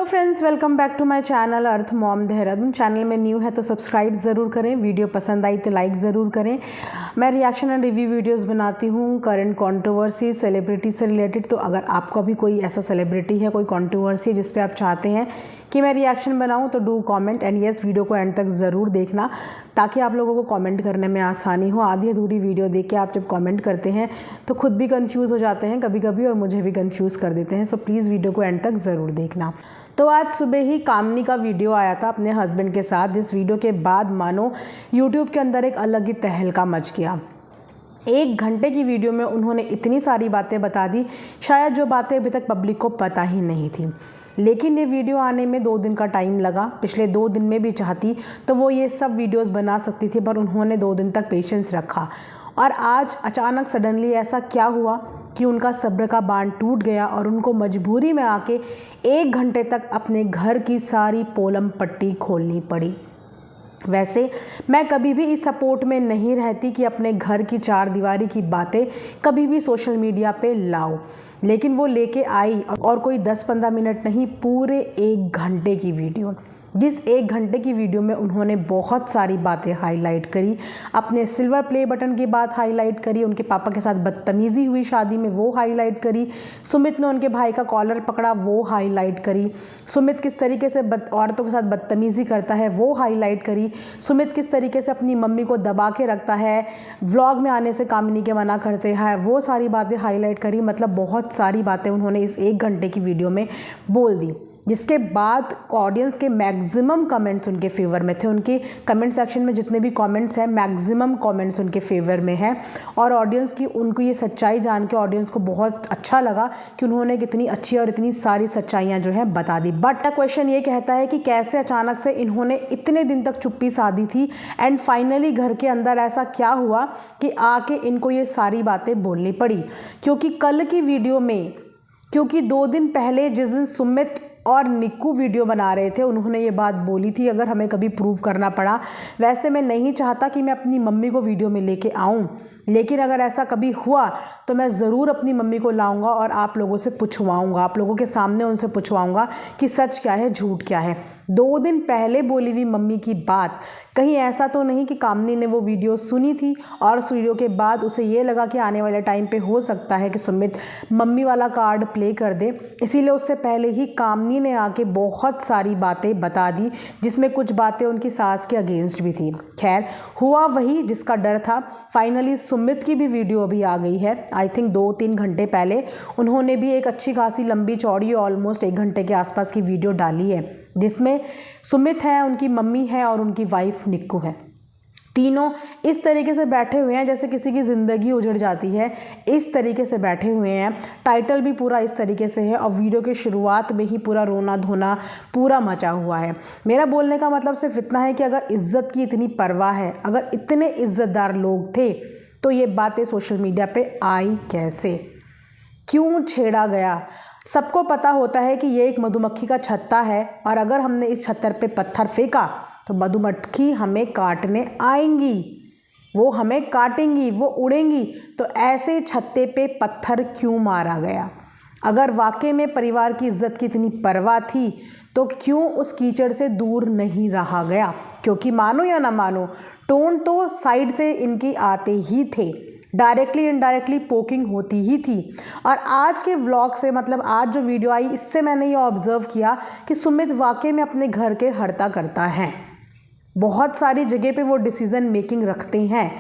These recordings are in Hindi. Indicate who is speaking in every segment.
Speaker 1: Friends, welcome back to my channel Earth Mom Dehradun. Channel में न्यू है तो सब्सक्राइब ज़रूर करें, वीडियो पसंद आई तो लाइक ज़रूर करें। मैं रिएक्शन एंड रिव्यू वीडियोस बनाती हूँ करंट कंट्रोवर्सी सेलिब्रिटी से रिलेटेड। तो अगर आपका भी कोई ऐसा सेलिब्रिटी है, कोई कंट्रोवर्सी जिस पे आप चाहते हैं कि मैं रिएक्शन बनाऊं, तो do comment and yes, video को एंड तक ज़रूर देखना ताकि आप लोगों को कमेंट करने में आसानी हो। आधी अधूरी वीडियो देख के आप जब कमेंट करते हैं तो खुद भी कंफ्यूज हो जाते हैं कभी कभी और मुझे भी कंफ्यूज कर देते हैं। सो प्लीज़ वीडियो को एंड तक ज़रूर देखना। तो आज सुबह ही कामनी का वीडियो आया था अपने हस्बैंड के साथ, जिस वीडियो के बाद मानो यूट्यूब के अंदर एक अलग ही तहलका मच गया। 1 घंटे की वीडियो में उन्होंने इतनी सारी बातें बता दी, शायद जो बातें अभी तक पब्लिक को पता ही नहीं थी। लेकिन ये वीडियो आने में 2 दिन का टाइम लगा। पिछले 2 दिन में भी चाहती तो वो ये सब वीडियोस बना सकती थी, पर उन्होंने 2 दिन तक पेशेंस रखा। और आज अचानक सडनली ऐसा क्या हुआ कि उनका सब्र का बांध टूट गया और उनको मजबूरी में आके 1 घंटे तक अपने घर की सारी पोलम पट्टी खोलनी पड़ी। वैसे मैं कभी भी इस सपोर्ट में नहीं रहती कि अपने घर की 4 दीवारी की बातें कभी भी सोशल मीडिया पे लाओ, लेकिन वो लेके आई और कोई 10-15 मिनट नहीं, पूरे 1 घंटे की वीडियो। जिस 1 घंटे की वीडियो में उन्होंने बहुत सारी बातें हाईलाइट करी। अपने सिल्वर प्ले बटन की बात हाईलाइट करी, उनके पापा के साथ बदतमीज़ी हुई शादी में वो हाईलाइट करी, सुमित ने उनके भाई का कॉलर पकड़ा वो हाईलाइट करी, सुमित किस तरीके से औरतों के साथ बदतमीज़ी करता है वो हाईलाइट करी, सुमित किस तरीके से अपनी मम्मी को दबा के रखता है, व्लॉग में आने से कामिनी के मना करते हैं, वो सारी बातें हाईलाइट करी। मतलब बहुत सारी बातें उन्होंने इस 1 घंटे की वीडियो में बोल दी, जिसके बाद ऑडियंस के मैक्सिमम कमेंट्स उनके फेवर में थे। उनके कमेंट सेक्शन में जितने भी कमेंट्स हैं, मैक्सिमम कमेंट्स उनके फेवर में हैं। और ऑडियंस की उनको ये सच्चाई जान के ऑडियंस को बहुत अच्छा लगा कि उन्होंने कितनी अच्छी और इतनी सारी सच्चाइयाँ जो हैं बता दी। बट क्वेश्चन ये कहता है कि कैसे अचानक से इन्होंने इतने दिन तक चुप्पी साधी थी एंड फाइनली घर के अंदर ऐसा क्या हुआ कि आके इनको ये सारी बातें बोलनी पड़ी। क्योंकि कल की वीडियो में, क्योंकि 2 दिन पहले जिस दिन सुमित और निक्कू वीडियो बना रहे थे, उन्होंने ये बात बोली थी, अगर हमें कभी प्रूव करना पड़ा, वैसे मैं नहीं चाहता कि मैं अपनी मम्मी को वीडियो में लेके आऊं, लेकिन अगर ऐसा कभी हुआ तो मैं ज़रूर अपनी मम्मी को लाऊंगा और आप लोगों से पूछवाऊंगा, आप लोगों के सामने उनसे पूछवाऊंगा कि सच क्या है झूठ क्या है। 2 दिन पहले बोली हुई मम्मी की बात, कहीं ऐसा तो नहीं कि कामनी ने वो वीडियो सुनी थी और उस वीडियो के बाद उसे ये लगा कि आने वाले टाइम पे हो सकता है कि सुमित मम्मी वाला कार्ड प्ले कर दे, इसीलिए उससे पहले ही कामनी ने आके बहुत सारी बातें बता दी, जिसमें कुछ बातें उनकी सास के अगेंस्ट भी थी। खैर, हुआ वही जिसका डर था। फाइनली सुमित की भी वीडियो अभी आ गई है। आई थिंक 2-3 घंटे पहले उन्होंने भी एक अच्छी खासी लंबी चौड़ी ऑलमोस्ट 1 घंटे के आसपास की वीडियो डाली है, जिसमें सुमित है, उनकी मम्मी है और उनकी वाइफ निक्कू है। तीनों इस तरीके से बैठे हुए हैं जैसे किसी की ज़िंदगी उजड़ जाती है, इस तरीके से बैठे हुए हैं। टाइटल भी पूरा इस तरीके से है और वीडियो के शुरुआत में ही पूरा रोना धोना पूरा मचा हुआ है। मेरा बोलने का मतलब सिर्फ इतना है कि अगर इज़्ज़त की इतनी परवाह है, अगर इतने इज़्ज़तदार लोग थे, तो ये बातें सोशल मीडिया पे आई कैसे, क्यों छेड़ा गया। सबको पता होता है कि ये एक मधुमक्खी का छत्ता है और अगर हमने इस छत्तर पे पत्थर फेंका तो मधुमक्खी हमें काटने आएंगी, वो हमें काटेंगी, वो उड़ेंगी। तो ऐसे छत्ते पे पत्थर क्यों मारा गया? अगर वाकई में परिवार की इज्जत की इतनी परवाह थी तो क्यों उस कीचड़ से दूर नहीं रहा गया? क्योंकि मानो या ना मानो, टोन तो साइड से इनकी आते ही थे, डायरेक्टली इनडायरेक्टली पोकिंग होती ही थी। और आज के व्लॉग से, मतलब आज जो वीडियो आई, इससे मैंने ये ऑब्ज़र्व किया कि सुमित वाकई में अपने घर के हर्ता करता है। बहुत सारी जगह पे वो डिसीज़न मेकिंग रखते हैं।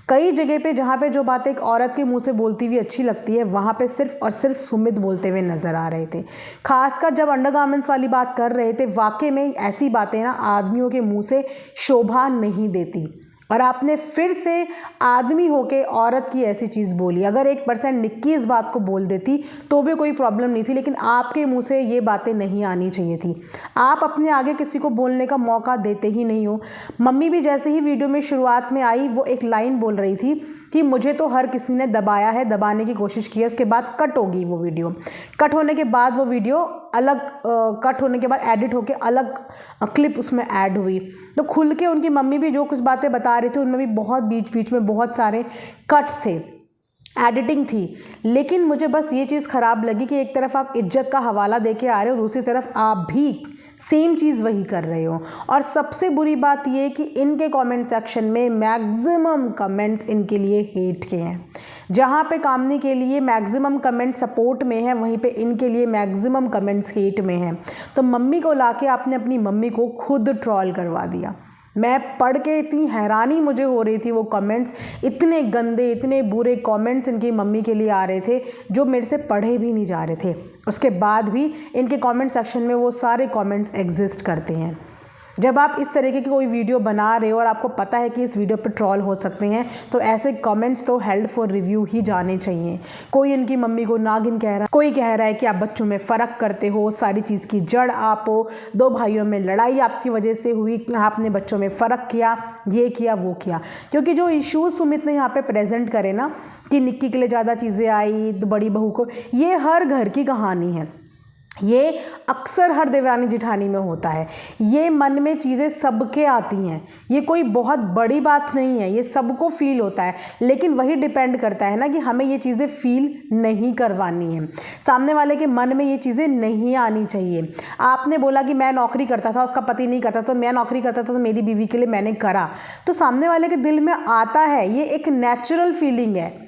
Speaker 1: कई जगह पे जहाँ पे जो बातें एक औरत के मुंह से बोलती हुई अच्छी लगती है, वहाँ पे सिर्फ और सिर्फ सुमित बोलते हुए नज़र आ रहे थे। खासकर जब अंडरगारमेंट्स वाली बात कर रहे थे, वाकई में ऐसी बातें ना आदमियों के मुंह से शोभा नहीं देती। और आपने फिर से आदमी होके औरत की ऐसी चीज़ बोली। अगर 1% निक्की इस बात को बोल देती तो भी कोई प्रॉब्लम नहीं थी, लेकिन आपके मुंह से ये बातें नहीं आनी चाहिए थी। आप अपने आगे किसी को बोलने का मौका देते ही नहीं हो। मम्मी भी जैसे ही वीडियो में शुरुआत में आई, वो एक लाइन बोल रही थी कि मुझे तो हर किसी ने दबाया है, दबाने की कोशिश की है। उसके बाद कट होगी वो वीडियो, कट होने के बाद वो वीडियो अलग कट होने के बाद एडिट होके अलग क्लिप उसमें ऐड हुई। तो खुल के उनकी मम्मी भी जो कुछ बातें बता रही थी, उनमें भी बहुत बीच बीच में बहुत सारे कट्स थे। एडिटिंग थी। लेकिन मुझे बस ये चीज़ ख़राब लगी कि एक तरफ आप इज्जत का हवाला दे के आ रहे हो, दूसरी तरफ आप भी सेम चीज़ वही कर रहे हो। और सबसे बुरी बात ये कि इनके कमेंट सेक्शन में मैक्सिमम कमेंट्स इनके लिए हेट के हैं। जहाँ पे कामनी के लिए मैक्सिमम कमेंट सपोर्ट में है, वहीं पे इनके लिए मैक्सिमम कमेंट्स हेट में हैं। तो मम्मी को लाके आपने अपनी मम्मी को खुद ट्रोल करवा दिया। मैं पढ़ के इतनी हैरानी मुझे हो रही थी, वो कमेंट्स इतने गंदे, इतने बुरे कमेंट्स इनकी मम्मी के लिए आ रहे थे जो मेरे से पढ़े भी नहीं जा रहे थे। उसके बाद भी इनके कमेंट सेक्शन में वो सारे कमेंट्स एग्जिस्ट करते हैं। जब आप इस तरीके की कोई वीडियो बना रहे हो और आपको पता है कि इस वीडियो पर ट्रोल हो सकते हैं, तो ऐसे कमेंट्स तो हेल्ड फॉर रिव्यू ही जाने चाहिए। कोई इनकी मम्मी को नागिन कह रहा है, कोई कह रहा है कि आप बच्चों में फ़र्क करते हो, सारी चीज़ की जड़ आप हो, 2 भाइयों में लड़ाई आपकी वजह से हुई, आपने बच्चों में फ़र्क किया, ये किया वो किया। क्योंकि जो इश्यूज़ सुमित ने यहाँ पे प्रेजेंट करे ना कि निक्की के लिए ज़्यादा चीज़ें आई, बड़ी बहू को, ये हर घर की कहानी है। ये अक्सर हर देवरानी जिठानी में होता है। ये मन में चीज़ें सबके आती हैं, ये कोई बहुत बड़ी बात नहीं है, ये सबको फील होता है। लेकिन वही डिपेंड करता है ना कि हमें ये चीज़ें फील नहीं करवानी है, सामने वाले के मन में ये चीज़ें नहीं आनी चाहिए। आपने बोला कि मैं नौकरी करता था, उसका पति नहीं करता, तो मैं नौकरी करता था तो मेरी बीवी के लिए मैंने करा, तो सामने वाले के दिल में आता है, ये एक नेचुरल फीलिंग है।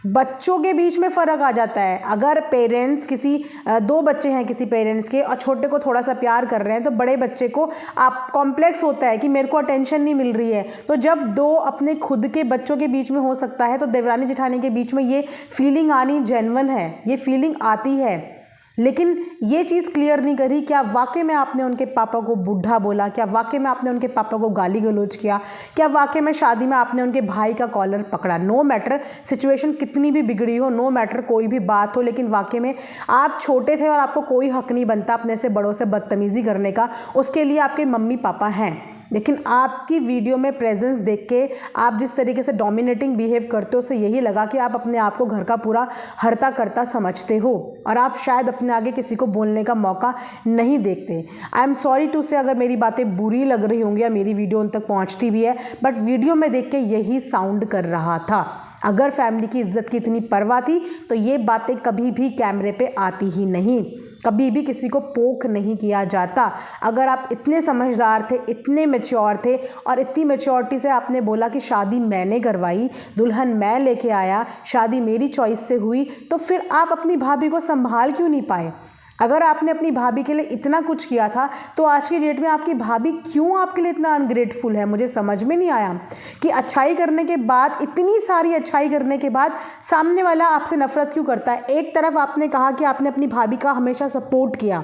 Speaker 1: बच्चों के बीच में फ़र्क आ जाता है। अगर पेरेंट्स किसी 2 बच्चे हैं किसी पेरेंट्स के और छोटे को थोड़ा सा प्यार कर रहे हैं, तो बड़े बच्चे को आप कॉम्प्लेक्स होता है कि मेरे को अटेंशन नहीं मिल रही है। तो जब 2 अपने खुद के बच्चों के बीच में हो सकता है, तो देवरानी जेठानी के बीच में ये फीलिंग आनी जेन्युइन है, ये फीलिंग आती है। लेकिन ये चीज़ क्लियर नहीं करी, क्या वाकई में आपने उनके पापा को बुढ़ा बोला, क्या वाकई में आपने उनके पापा को गाली गलौज किया, क्या वाकई में शादी में आपने उनके भाई का कॉलर पकड़ा। नो मैटर सिचुएशन कितनी भी बिगड़ी हो, नो मैटर कोई भी बात हो, लेकिन वाकई में आप छोटे थे और आपको कोई हक नहीं बनता अपने से बड़ों से बदतमीज़ी करने का। उसके लिए आपके मम्मी पापा हैं। लेकिन आपकी वीडियो में प्रेजेंस देख के आप जिस तरीके से डोमिनेटिंग बिहेव करते हो, उससे यही लगा कि आप अपने आप को घर का पूरा हरता करता समझते हो और आप शायद अपने आगे किसी को बोलने का मौका नहीं देखते। आई एम सॉरी टू से अगर मेरी बातें बुरी लग रही होंगी या मेरी वीडियो उन तक पहुंचती भी है, बट वीडियो में देख के यही साउंड कर रहा था। अगर फैमिली की इज्जत की इतनी परवाह थी तो ये बातें कभी भी कैमरे पे आती ही नहीं, कभी भी किसी को पोक नहीं किया जाता। अगर आप इतने समझदार थे, इतने मैच्योर थे और इतनी मैच्योरिटी से आपने बोला कि शादी मैंने करवाई, दुल्हन मैं लेके आया, शादी मेरी चॉइस से हुई, तो फिर आप अपनी भाभी को संभाल क्यों नहीं पाए? अगर आपने अपनी भाभी के लिए इतना कुछ किया था, तो आज की डेट में आपकी भाभी क्यों आपके लिए इतना अनग्रेटफुल है? मुझे समझ में नहीं आया कि अच्छाई करने के बाद, इतनी सारी अच्छाई करने के बाद सामने वाला आपसे नफरत क्यों करता है। एक तरफ आपने कहा कि आपने अपनी भाभी का हमेशा सपोर्ट किया,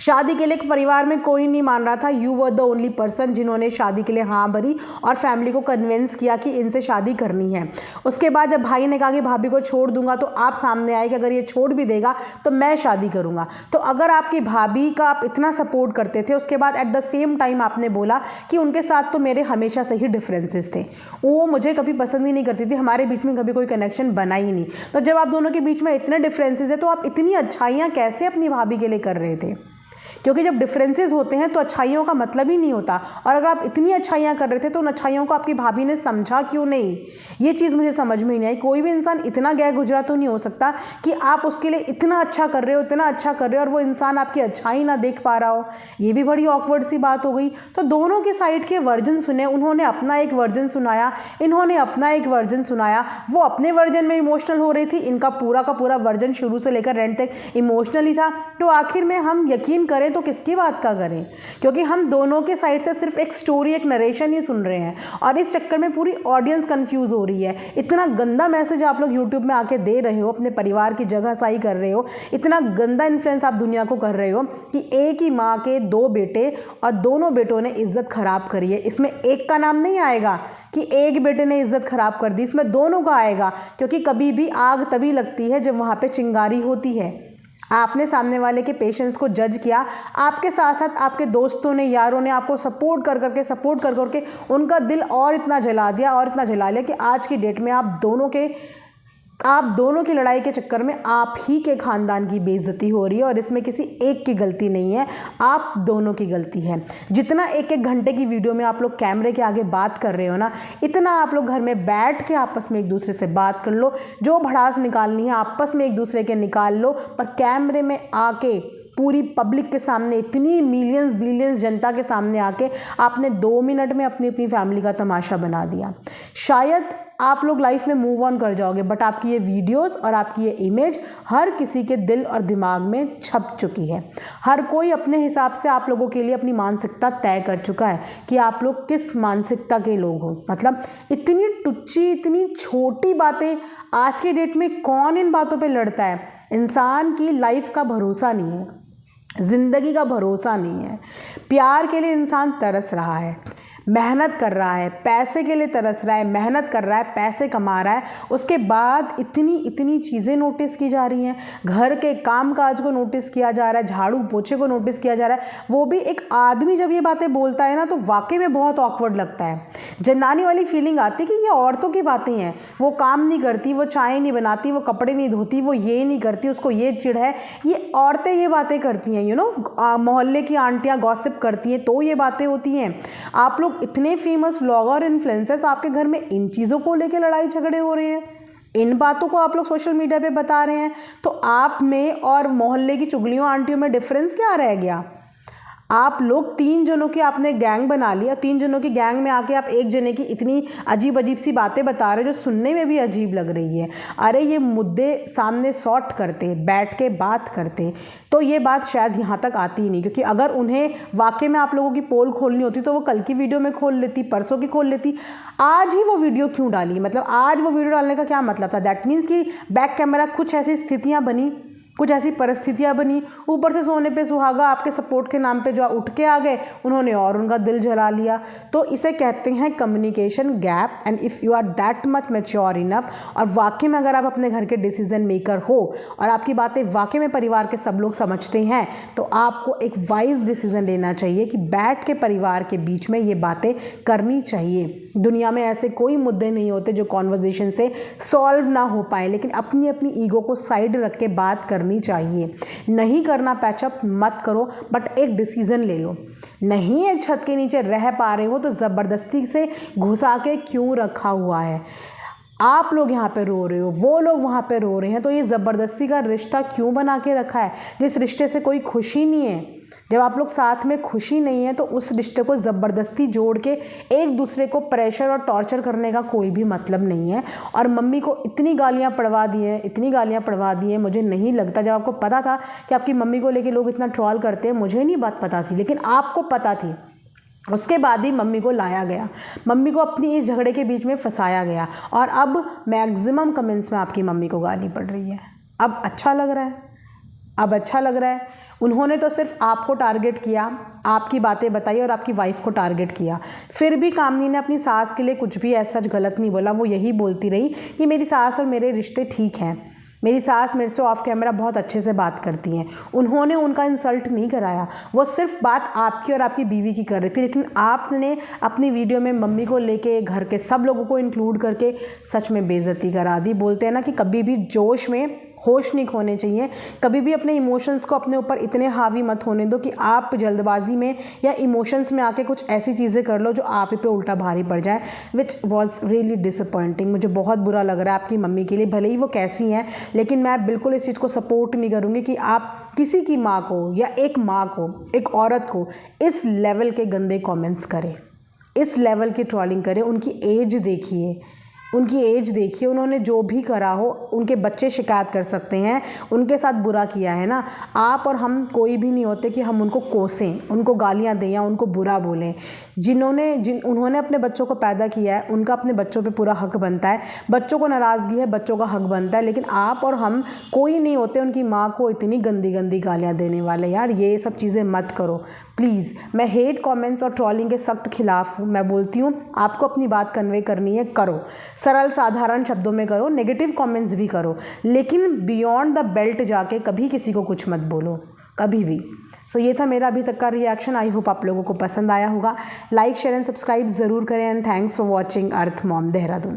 Speaker 1: शादी के लिए परिवार में कोई नहीं मान रहा था, you were the only person जिन्होंने शादी के लिए हाँ भरी और फैमिली को कन्विंस किया कि इनसे शादी करनी है। उसके बाद जब भाई ने कहा कि भाभी को छोड़ दूंगा, तो आप सामने आए कि अगर ये छोड़ भी देगा तो मैं शादी करूंगा। तो अगर आपकी भाभी का आप इतना सपोर्ट करते थे, उसके बाद एट द सेम टाइम आपने बोला कि उनके साथ तो मेरे हमेशा से ही डिफरेंसेस थे, वो मुझे कभी पसंद ही नहीं करती थी, हमारे बीच में कभी कोई कनेक्शन बना ही नहीं। तो जब आप दोनों के बीच में इतने डिफरेंसेस है, तो आप इतनी अच्छाइयाँ कैसे अपनी भाभी के लिए कर रहे थे? क्योंकि जब डिफरेंसेस होते हैं तो अच्छाइयों का मतलब ही नहीं होता। और अगर आप इतनी अच्छाइयाँ कर रहे थे तो उन अच्छाइयों को आपकी भाभी ने समझा क्यों नहीं? ये चीज़ मुझे समझ में नहीं आई। कोई भी इंसान इतना गैर गुजरा तो नहीं हो सकता कि आप उसके लिए इतना अच्छा कर रहे हो, इतना अच्छा कर रहे हो और वो इंसान आपकी अच्छाई ना देख पा रहा हो। ये भी बड़ी ऑकवर्ड सी बात हो गई। तो दोनों के साइड के वर्जन सुने, उन्होंने अपना एक वर्जन सुनाया, इन्होंने अपना एक वर्जन सुनाया। वो अपने वर्जन में इमोशनल हो रही थी, इनका पूरा का पूरा वर्जन शुरू से लेकर एंड तक इमोशनली था। तो आखिर में हम यकीन करें तो किसकी बात का करें? क्योंकि हम दोनों के साइड से सिर्फ एक स्टोरी, एक नरेशन ही सुन रहे हैं और इस चक्कर में पूरी ऑडियंस कंफ्यूज हो रही है। इतना गंदा मैसेज आप लोग यूट्यूब में आके दे रहे हो, अपने परिवार की जगह सही कर रहे हो, इतना गंदा इन्फ्लुएंस आप दुनिया को कर रहे हो कि एक ही माँ के 2 बेटे और दोनों बेटों ने इज्जत खराब करी है। इसमें एक का नाम नहीं आएगा कि एक बेटे ने इज्जत खराब कर दी, इसमें दोनों का आएगा। क्योंकि कभी भी आग तभी लगती है जब वहाँ पे चिंगारी होती है। आपने सामने वाले के पेशेंस को जज किया, आपके साथ साथ आपके दोस्तों ने, यारों ने आपको सपोर्ट कर करके उनका दिल और इतना जला दिया कि आज की डेट में आप दोनों के आप दोनों की लड़ाई के चक्कर में आप ही के ख़ानदान की बेइज्जती हो रही है और इसमें किसी एक की गलती नहीं है, आप दोनों की गलती है। जितना एक एक घंटे की वीडियो में आप लोग कैमरे के आगे बात कर रहे हो ना, इतना आप लोग घर में बैठ के आपस में एक दूसरे से बात कर लो। जो भड़ास निकालनी है आपस में एक दूसरे के निकाल लो, पर कैमरे में आके पूरी पब्लिक के सामने, इतनी मिलियंस बिलियंस जनता के सामने आके आपने 2 मिनट में अपनी अपनी फैमिली का तमाशा बना दिया। शायद आप लोग लाइफ में मूव ऑन कर जाओगे, बट आपकी ये वीडियोस और आपकी ये इमेज हर किसी के दिल और दिमाग में छप चुकी है। हर कोई अपने हिसाब से आप लोगों के लिए अपनी मानसिकता तय कर चुका है कि आप लोग किस मानसिकता के लोग हो। मतलब इतनी टुच्ची, इतनी छोटी बातें, आज के डेट में कौन इन बातों पे लड़ता है। इंसान की लाइफ का भरोसा नहीं है, ज़िंदगी का भरोसा नहीं है। प्यार के लिए इंसान तरस रहा है, मेहनत कर रहा है, पैसे के लिए तरस रहा है, मेहनत कर रहा है, पैसे कमा रहा है, उसके बाद इतनी इतनी चीज़ें नोटिस की जा रही हैं। घर के काम काज को नोटिस किया जा रहा है, झाड़ू पोछे को नोटिस किया जा रहा है। वो भी एक आदमी जब ये बातें बोलता है ना, तो वाकई में बहुत ऑकवर्ड लगता है। जनानी वाली फीलिंग आती है कि ये औरतों की बातें हैं, वो काम नहीं करती, वो चाय नहीं बनाती, वो कपड़े नहीं धोती, वो ये नहीं करती, उसको ये चिढ़ है। ये औरतें ये बातें करती हैं, मोहल्ले की आंटियाँ गॉसिप करती हैं, तो ये बातें होती हैं। आप लोग इतने फेमस व्लॉगर इन्फ्लुएंसर्स, आपके घर में इन चीज़ों को लेके लड़ाई झगड़े हो रहे हैं, इन बातों को आप लोग सोशल मीडिया पे बता रहे हैं, तो आप में और मोहल्ले की चुगलियों आंटियों में डिफरेंस क्या रह गया। आप लोग 3 जनों की आपने गैंग बना लिया, 3 जनों की गैंग में आके आप एक जने की इतनी अजीब अजीब सी बातें बता रहे हो जो सुनने में भी अजीब लग रही है। अरे ये मुद्दे सामने सॉर्ट करते, बैठ के बात करते, तो ये बात शायद यहाँ तक आती ही नहीं। क्योंकि अगर उन्हें वाकई में आप लोगों की पोल खोलनी होती तो वो कल की वीडियो में खोल लेती, परसों की खोल लेती। आज ही वो वीडियो क्यों डाली, मतलब आज वो वीडियो डालने का क्या मतलब था। दैट मीन्स कि बैक कैमरा कुछ ऐसी स्थितियाँ बनी, कुछ ऐसी परिस्थितियां बनी, ऊपर से सोने पे सुहागा आपके सपोर्ट के नाम पे जो उठ के आ गए, उन्होंने और उनका दिल जला लिया। तो इसे कहते हैं communication gap. And if you are that much mature enough, और वाकई में अगर आप अपने घर के डिसीजन मेकर हो और आपकी बातें वाकई में परिवार के सब लोग समझते हैं, तो आपको एक वाइज डिसीजन लेना चाहिए कि बैठ के परिवार के बीच में ये बातें करनी चाहिए। दुनिया में ऐसे कोई मुद्दे नहीं होते जो कॉन्वर्जेशन से सॉल्व ना हो पाए, लेकिन अपनी अपनी ईगो को साइड रख के बात करनी चाहिए। नहीं करना पैचअप मत करो, बट एक डिसीज़न ले लो। नहीं एक छत के नीचे रह पा रहे हो तो ज़बरदस्ती से घुसा के क्यों रखा हुआ है। आप लोग यहाँ पे रो रहे हो, वो लोग वहाँ पे रो रहे हैं, तो ये ज़बरदस्ती का रिश्ता क्यों बना के रखा है जिस रिश्ते से कोई खुशी नहीं है। जब आप लोग साथ में खुशी नहीं है तो उस रिश्ते को ज़बरदस्ती जोड़ के एक दूसरे को प्रेशर और टॉर्चर करने का कोई भी मतलब नहीं है। और मम्मी को इतनी गालियाँ पड़वा दी हैं, इतनी गालियाँ पड़वा दी हैं, मुझे नहीं लगता, जब आपको पता था कि आपकी मम्मी को लेके लोग इतना ट्रोल करते हैं, मुझे नहीं बात पता थी, लेकिन आपको पता थी, उसके बाद ही मम्मी को लाया गया, मम्मी को अपनी इस झगड़े के बीच में फंसाया गया, और अब मैक्सिमम कमेंट्स में आपकी मम्मी को गाली पड़ रही है। अब अच्छा लग रहा है, अब अच्छा लग रहा है। उन्होंने तो सिर्फ आपको टारगेट किया, आपकी बातें बताई और आपकी वाइफ को टारगेट किया। फिर भी कामनी ने अपनी सास के लिए कुछ भी ऐसा गलत नहीं बोला। वो यही बोलती रही कि मेरी सास और मेरे रिश्ते ठीक हैं, मेरी सास मेरे से ऑफ कैमरा बहुत अच्छे से बात करती हैं। उन्होंने उनका इंसल्ट नहीं कराया, वो सिर्फ बात आपकी और आपकी बीवी की कर रही थी। लेकिन आपने अपनी वीडियो में मम्मी को लेके घर के सब लोगों को इंक्लूड करके सच में बेइज्जती करा दी। बोलते हैं ना कि कभी भी जोश में होश नहीं खोने चाहिए, कभी भी अपने इमोशंस को अपने ऊपर इतने हावी मत होने दो कि आप जल्दबाजी में या इमोशंस में आके कुछ ऐसी चीज़ें कर लो जो आप ही पे उल्टा भारी पड़ जाए, विच वॉज रियली डिसअपॉइंटिंग। मुझे बहुत बुरा लग रहा है आपकी मम्मी के लिए, भले ही वो कैसी हैं, लेकिन मैं बिल्कुल इस चीज़ को सपोर्ट नहीं करूँगी कि आप किसी की माँ को या एक माँ को, एक औरत को इस लेवल के गंदे कमेंट्स करें, इस लेवल की ट्रोलिंग करें। उनकी एज देखिए, उनकी एज देखिए, उन्होंने जो भी करा हो, उनके बच्चे शिकायत कर सकते हैं, उनके साथ बुरा किया है ना। आप और हम कोई भी नहीं होते कि हम उनको कोसें, उनको गालियां दें या उनको बुरा बोलें। उन्होंने अपने बच्चों को पैदा किया है, उनका अपने बच्चों पे पूरा हक बनता है। बच्चों को नाराज़गी है, बच्चों का हक बनता है, लेकिन आप और हम कोई नहीं होते उनकी माँ को इतनी गंदी गंदी गालियाँ देने वाले। यार ये सब चीज़ें मत करो प्लीज़। मैं हेट कॉमेंट्स और ट्रोलिंग के सख्त खिलाफ हूँ। मैं बोलती हूँ आपको अपनी बात कन्वे करनी है, करो, सरल साधारण शब्दों में करो, नेगेटिव कमेंट्स भी करो, लेकिन बियॉन्ड द बेल्ट जाके कभी किसी को कुछ मत बोलो, कभी भी। सो ये था मेरा अभी तक का रिएक्शन। आई होप आप लोगों को पसंद आया होगा। लाइक शेयर एंड सब्सक्राइब ज़रूर करें। And thanks for watching earth Mom Dehradun.